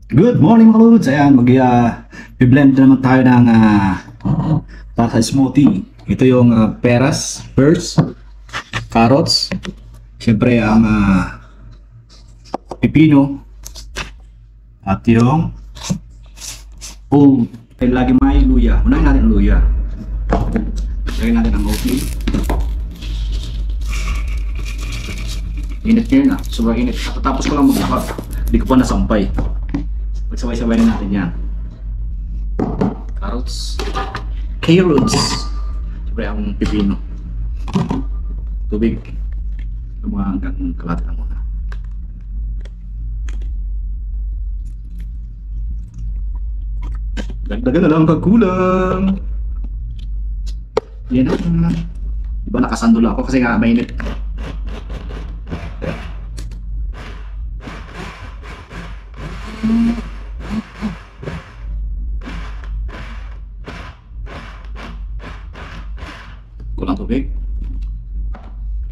Good morning mga lods. Ayan, i-blend naman tayo ng para sa smoothie. Ito yung peras, pears, carrots, siyempre ang pipino, at yung lagi may luya. Unahin natin ang luya. Lagyan natin ang oatmeal. Init ngayon sobrang init. Tapos ko lang maglakad. Hindi ko pa nasampay. Magsabay-sabay na natin yan. Carrots. Siyempre ang pipino. Tubig. Ito mga hanggang kalahati lang muna. Dagdagan na lang pagkulang. Yan na. Diba nakasandol ako kasi nga mainit. Kulang tubig.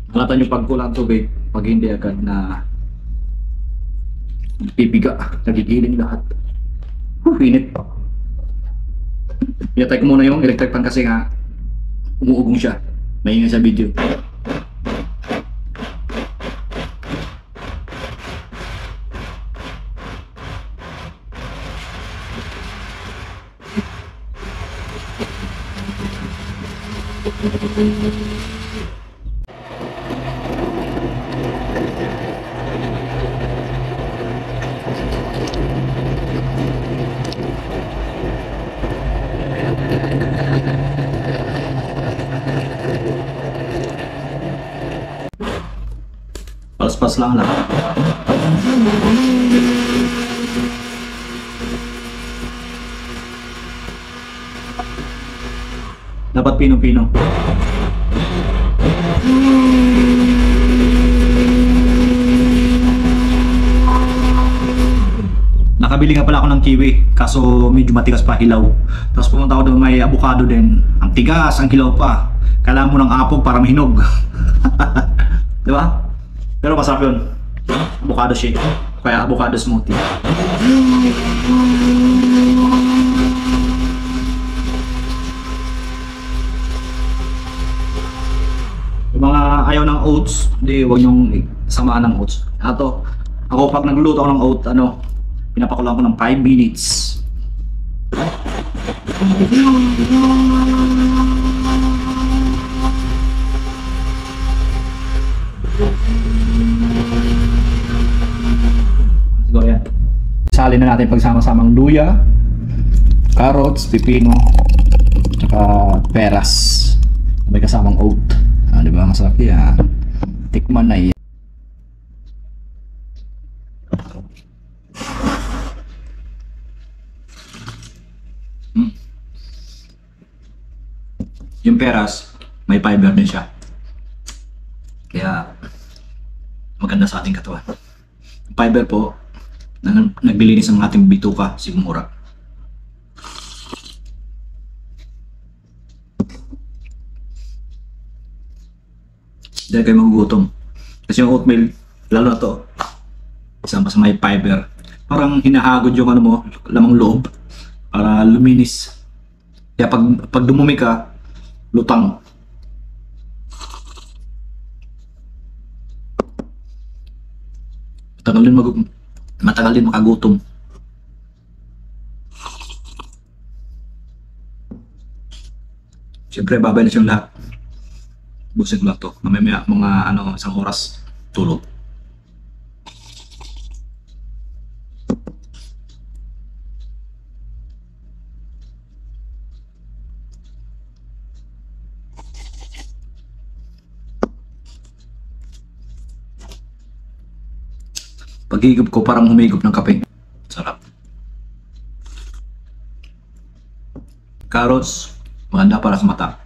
Halata nyo pag kulang tubig, pag hindi agad na pipiga, nagigiling lahat. Init. Pinatay ko muna yung electric fan kasi nga umuugong siya. Maingay sa video. Pas-pas lang lang. Dapat pino-pino. Nakabili nga pala ako ng kiwi, kaso medyo matigas pa hilaw. Tapos pumunta ako doon may avocado din. Ang tigas, ang hilaw pa. Kailangan mo ng apog para mahinog. Di ba? Pero masarap yun. Avocado shake. Kaya avocado smoothie. Yung mga ayaw ng oats, hindi, huwag nyong samaan ng oats. Ako pag nagluto ako ng oat, pinapakulang ko ng 5 minutes. Siguro yan. Salin na natin pagsama-samang luya, carrots, pipino, tsaka peras. May kasamang oat. Diba? Masarap yan. Tikman na yan. Yung peras, may fiber din siya. Kaya maganda sa ating katawan. Fiber po, naglilinis ng ating bituka, sigmura. Dahil kayo magugutom. Kasi yung oatmeal, lalo na to, isang pa sa may fiber. Parang hinahagod yung lamang loob para luminis. Kaya pag dumumi ka, lutang. Matagal din makagutom. Siyempre babay na siyang lahat. Busin ko lang to. Mamaya mga isang oras tulog. Pag-higop ko parang humigop ng kape. Sarap. Carrots, maganda para sa mata.